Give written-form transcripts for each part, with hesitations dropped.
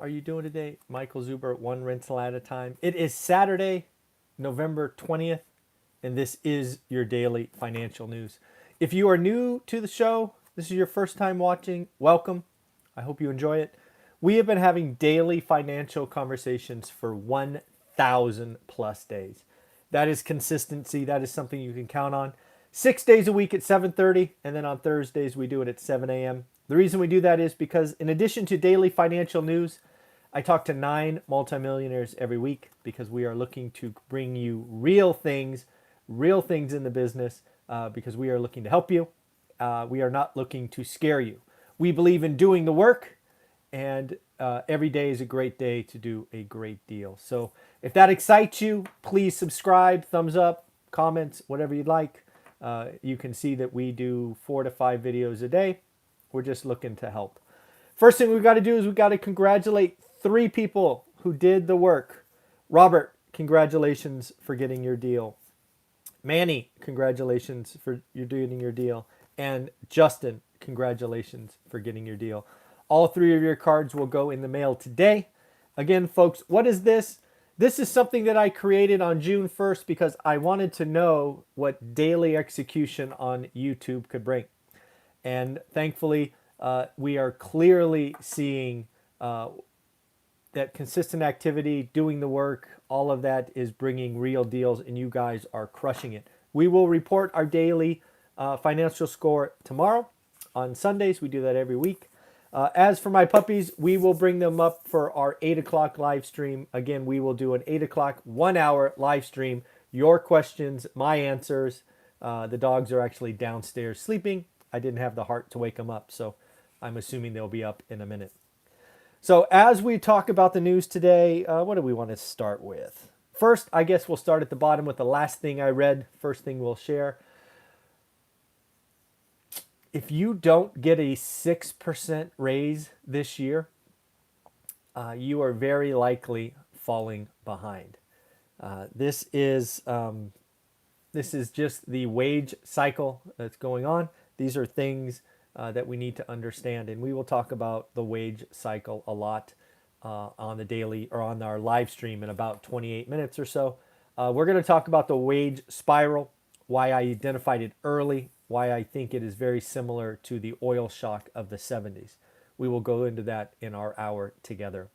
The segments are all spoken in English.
are you doing today? Michael Zuber, one rental at a time. It is Saturday, November 20th, and this is your daily financial news. If you are new to the show, this is your first time watching, welcome. I hope you enjoy it. We have been having daily financial conversations for 1,000 plus days. That is consistency. That is something you can count on. 6 days a week at 7:30, and then on Thursdays we do it at 7 a.m. The reason we do that is because in addition to daily financial news, I talk to 9 multimillionaires every week because we are looking to bring you real things in the business because we are looking to help you. We are not looking to scare you. We believe in doing the work, and every day is a great day to do a great deal. So if that excites you, please subscribe, thumbs up, comments, whatever you'd like. You can see that we do 4 to 5 videos a day. We're just looking to help. First thing we've got to do is we've got to congratulate 3 people who did the work. Robert, congratulations for getting your deal. Manny, congratulations for you doing your deal. And Justin, congratulations for getting your deal. All 3 of your cards will go in the mail today. Again, folks, what is this? This is something that I created on June 1st because I wanted to know what daily execution on YouTube could bring. And thankfully, we are clearly seeing that consistent activity, doing the work, all of that is bringing real deals, and you guys are crushing it. We will report our daily financial score tomorrow. On Sundays, we do that every week. As for my puppies, we will bring them up for our 8 o'clock live stream. Again, we will do an 8 o'clock, 1 hour live stream. Your questions, my answers. The dogs are actually downstairs sleeping. I didn't have the heart to wake them up, so I'm assuming they'll be up in a minute. So as we talk about the news today, what do we want to start with? First, I guess we'll start at the bottom with the last thing I read. First thing we'll share. If you don't get a 6% raise this year, you are very likely falling behind. This is just the wage cycle that's going on. These are things that we need to understand, and we will talk about the wage cycle a lot on the daily or on our live stream in about 28 minutes or so. We're going to talk about the wage spiral, why I identified it early, why I think it is very similar to the oil shock of the 70s. We will go into that in our hour together.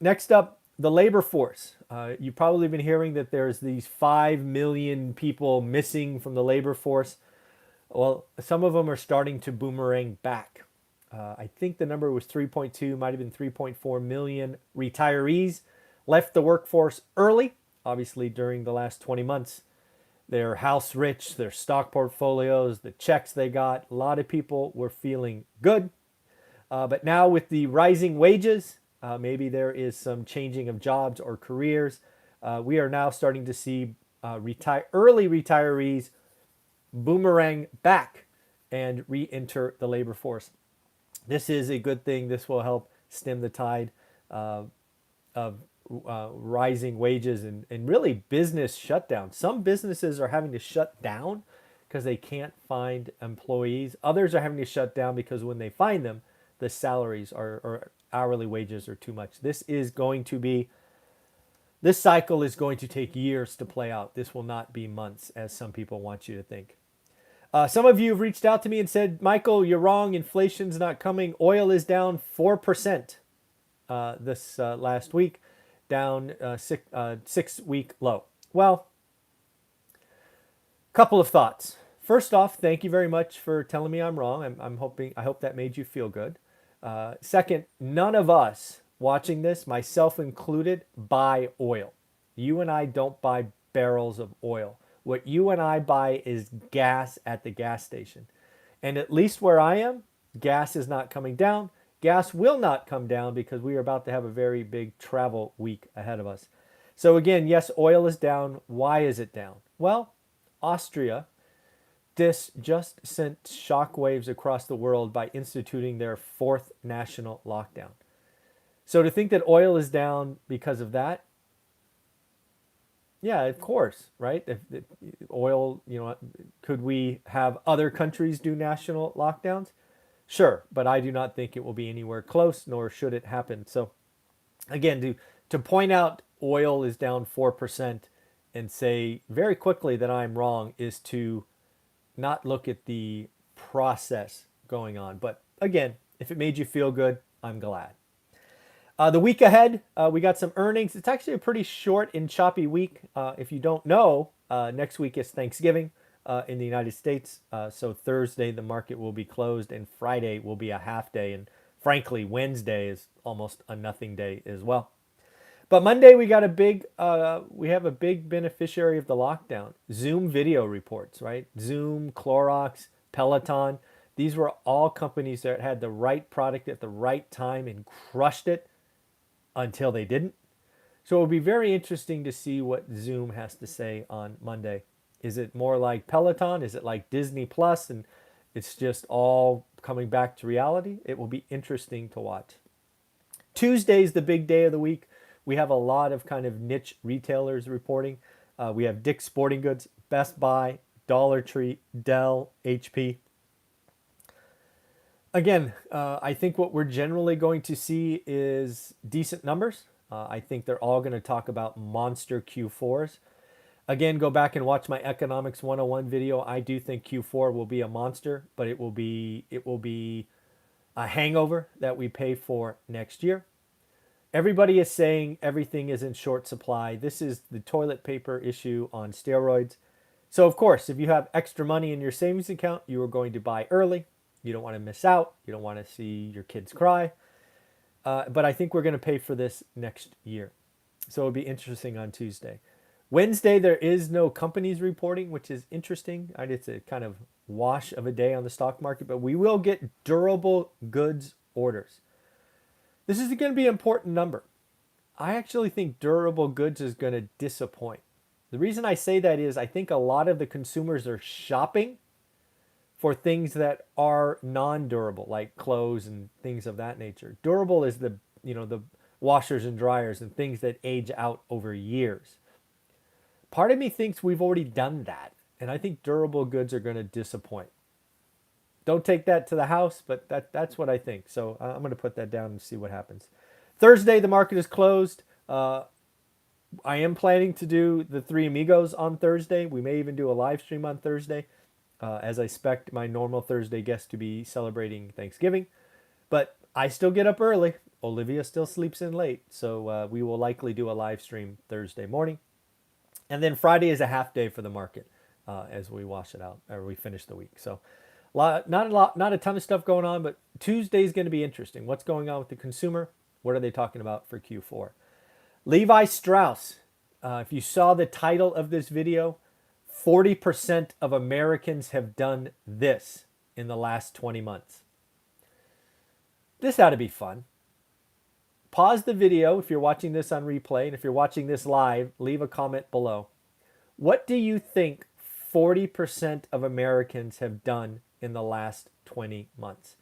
Next up, the labor force. You've probably been hearing that there's these 5 million people missing from the labor force. Well, some of them are starting to boomerang back. I think the number was 3.2, might have been 3.4 million retirees left the workforce early, obviously during the last 20 months. They're house rich, their stock portfolios, the checks they got. A lot of people were feeling good. But now with the rising wages, maybe there is some changing of jobs or careers. We are now starting to see early retirees boomerang back and re-enter the labor force. This is a good thing. This will help stem the tide of rising wages and really business shutdown. Some businesses are having to shut down because they can't find employees. Others are having to shut down because when they find them, the salaries or hourly wages are too much. This cycle is going to take years to play out. This will not be months, as some people want you to think. Some of you have reached out to me and said, Michael, you're wrong. Inflation's not coming. Oil is down 4% this last week, down 6-week low. Well, couple of thoughts. First off, thank you very much for telling me I'm wrong. I hope that made you feel good. Second, none of us watching this, myself included, buy oil. You and I don't buy barrels of oil. What you and I buy is gas at the gas station. And at least where I am, gas is not coming down. Gas will not come down because we are about to have a very big travel week ahead of us. So again, yes, oil is down. Why is it down? Well, Austria just sent shockwaves across the world by instituting their 4th national lockdown. So to think that oil is down because of that, yeah, of course, right? If oil, could we have other countries do national lockdowns? Sure, but I do not think it will be anywhere close, nor should it happen. So again, to point out oil is down 4% and say very quickly that I'm wrong is to not look at the process going on. But again, if it made you feel good, I'm glad. The week ahead, we got some earnings. It's actually a pretty short and choppy week. If you don't know, next week is Thanksgiving in the United States. So Thursday, the market will be closed, and Friday will be a half day. And frankly, Wednesday is almost a nothing day as well. But Monday, we have a big beneficiary of the lockdown. Zoom video reports, right? Zoom, Clorox, Peloton. These were all companies that had the right product at the right time and crushed it until they didn't. So it will be very interesting to see what Zoom has to say on Monday. Is it more like Peloton? Is it like Disney Plus and it's just all coming back to reality? It will be interesting to watch. Tuesday's the big day of the week. We have a lot of kind of niche retailers reporting. We have Dick's Sporting Goods, Best Buy, Dollar Tree, Dell, HP. Again, I think what we're generally going to see is decent numbers. I think they're all going to talk about monster Q4s. Again, go back and watch my Economics 101 video. I do think Q4 will be a monster, but it will be a hangover that we pay for next year. Everybody is saying everything is in short supply. This is the toilet paper issue on steroids. So of course, if you have extra money in your savings account, you are going to buy early. You don't want to miss out. You don't want to see your kids cry. But I think we're going to pay for this next year. So it'll be interesting on Tuesday. Wednesday, there is no companies reporting, which is interesting. It's a kind of wash of a day on the stock market, but we will get durable goods orders. This is going to be an important number. I actually think durable goods is going to disappoint. The reason I say that is I think a lot of the consumers are shopping for things that are non-durable, like clothes and things of that nature. Durable is the washers and dryers and things that age out over years. Part of me thinks we've already done that, and I think durable goods are going to disappoint. Don't take that to the house, but that's what I think. So I'm going to put that down and see what happens. Thursday, the market is closed. I am planning to do the Three Amigos on Thursday. We may even do a live stream on Thursday, as I expect my normal Thursday guest to be celebrating Thanksgiving. But I still get up early. Olivia still sleeps in late. So we will likely do a live stream Thursday morning. And then Friday is a half day for the market as we wash it out, or we finish the week. So not a ton of stuff going on, but Tuesday is going to be interesting. What's going on with the consumer? What are they talking about for Q4? Levi Strauss. If you saw the title of this video, 40% of Americans have done this in the last 20 months. This ought to be fun. Pause the video if you're watching this on replay, and if you're watching this live, leave a comment below. What do you think 40% of Americans have done in the last 20 months?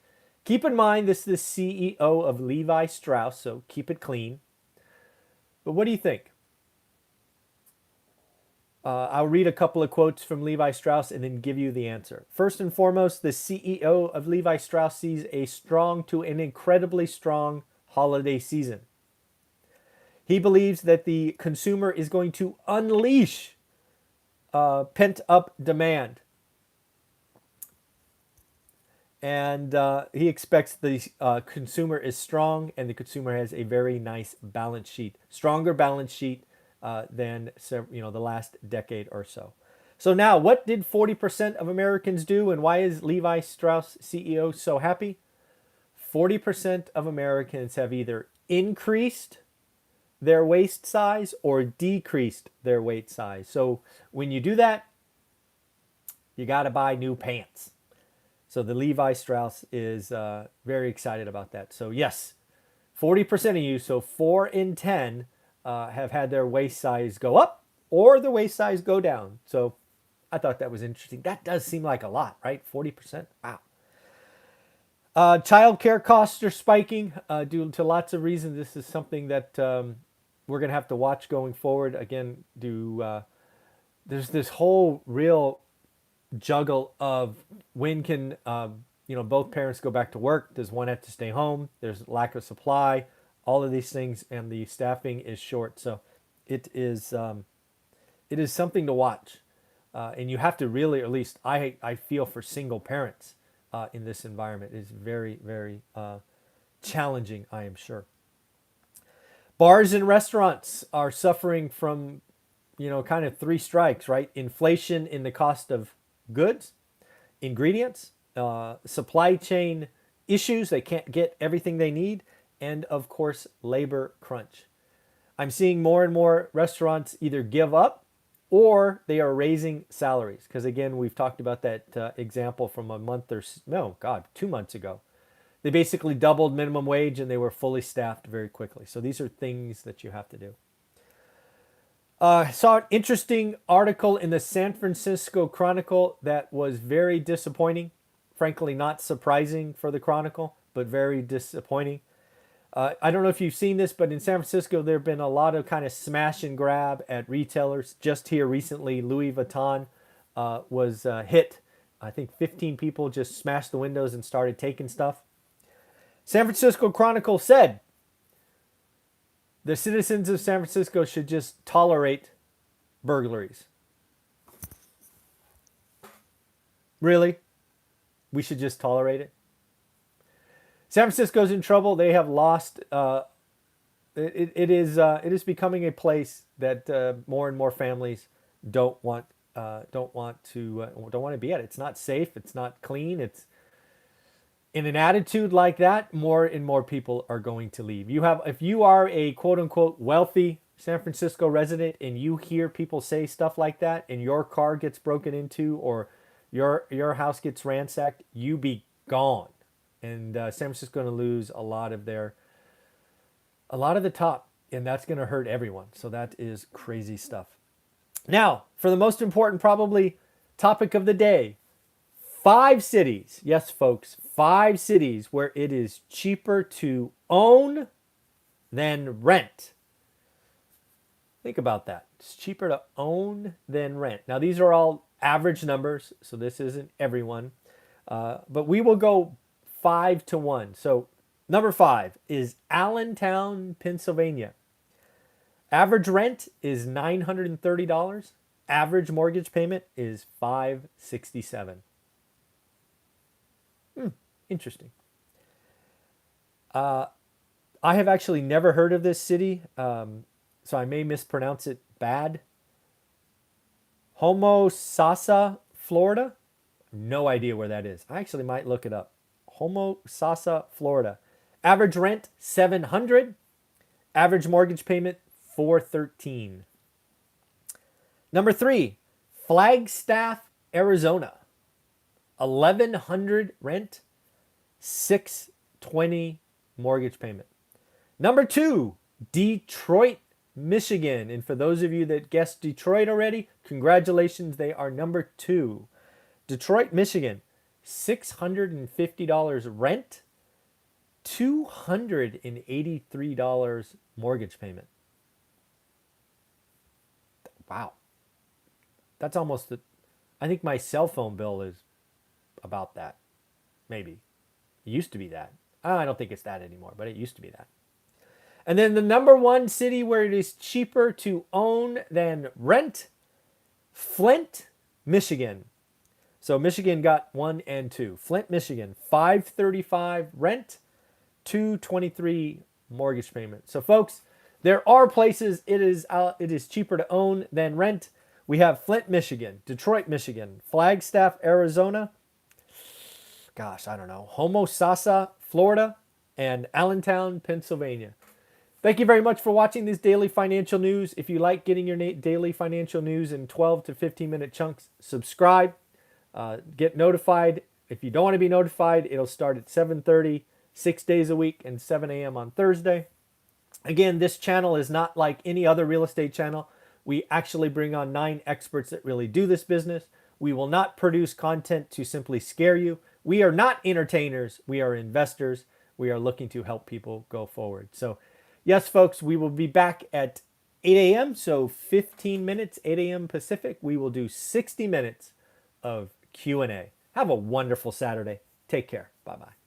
Keep in mind, this is the CEO of Levi Strauss, so keep it clean. But what do you think? I'll read a couple of quotes from Levi Strauss and then give you the answer. First and foremost, the CEO of Levi Strauss sees a strong to an incredibly strong holiday season. He believes that the consumer is going to unleash pent-up demand. And he expects the consumer is strong and the consumer has a very nice balance sheet, stronger balance sheet than the last decade or so. So now, what did 40% of Americans do, and why is Levi Strauss CEO so happy? 40% of Americans have either increased their waist size or decreased their waist size. So when you do that, you got to buy new pants. So the Levi Strauss is very excited about that. So yes, 40% of you, so 4 in 10, have had their waist size go up or the waist size go down. So I thought that was interesting. That does seem like a lot, right? 40%. Wow. Child care costs are spiking due to lots of reasons. This is something that we're going to have to watch going forward. Again, there's this whole real juggle of when can both parents go back to work. Does one have to stay home? There's lack of supply, all of these things, and the staffing is short. So it is something to watch. And you have to really, or at least I feel for single parents in this environment. It is very, very challenging, I am sure. Bars and restaurants are suffering from, kind of three strikes, right? Inflation in the cost of goods, ingredients, supply chain issues. They can't get everything they need. And of course, labor crunch. I'm seeing more and more restaurants either give up or they are raising salaries. Because again, we've talked about that example from a month or, no, God, 2 months ago. They basically doubled minimum wage and they were fully staffed very quickly. So these are things that you have to do. I saw an interesting article in the San Francisco Chronicle that was very disappointing. Frankly, not surprising for the Chronicle, but very disappointing. I don't know if you've seen this, but in San Francisco, there have been a lot of kind of smash and grab at retailers. Just here recently, Louis Vuitton was hit. I think 15 people just smashed the windows and started taking stuff. San Francisco Chronicle said the citizens of San Francisco should just tolerate burglaries. Really? We should just tolerate it? San Francisco's in trouble. They have lost. It is becoming a place that more and more families don't want to be at. It's not safe. It's not clean. It's in an attitude like that, more and more people are going to leave. If you are a quote unquote wealthy San Francisco resident and you hear people say stuff like that and your car gets broken into or your house gets ransacked, you be gone. And San Francisco is going to lose a lot of the top, and that's going to hurt everyone. So that is crazy stuff. Now, for the most important, probably topic of the day, 5 cities. Yes, folks, 5 cities where it is cheaper to own than rent. Think about that. It's cheaper to own than rent. Now, these are all average numbers, so this isn't everyone. But we will go 5 to 1. So number 5 is Allentown, Pennsylvania. Average rent is $930. Average mortgage payment is $567. Interesting. I have actually never heard of this city, so I may mispronounce it bad. Homosassa, Florida. No idea where that is. I actually might look it up. Homosassa, Florida. Average rent $700. Average mortgage payment $413. Number 3, Flagstaff, Arizona. $1,100 rent, $620 mortgage payment. Number 2, Detroit, Michigan. And for those of you that guessed Detroit already, congratulations, they are number 2. Detroit, Michigan, $650 rent, $283 mortgage payment. Wow. That's almost, I think my cell phone bill is about that. Maybe. It used to be that. I don't think it's that anymore, but it used to be that. And then the number 1 city where it is cheaper to own than rent, Flint, Michigan. So Michigan got 1 and 2. Flint, Michigan, $535 rent, $223 mortgage payment. So folks, there are places it is cheaper to own than rent. We have Flint, Michigan, Detroit, Michigan, Flagstaff, Arizona. Gosh, I don't know. Homosassa, Florida, and Allentown, Pennsylvania. Thank you very much for watching this daily financial news. If you like getting your daily financial news in 12 to 15 minute chunks, subscribe. Get notified. If you don't want to be notified, it'll start at 7:30, 6 days a week, and 7 a.m. on Thursday. Again, this channel is not like any other real estate channel. We actually bring on 9 experts that really do this business. We will not produce content to simply scare you. We are not entertainers. We are investors. We are looking to help people go forward. So, yes, folks, we will be back at 8 a.m. So 15 minutes, 8 a.m. Pacific. We will do 60 minutes of Q&A. Have a wonderful Saturday. Take care. Bye-bye.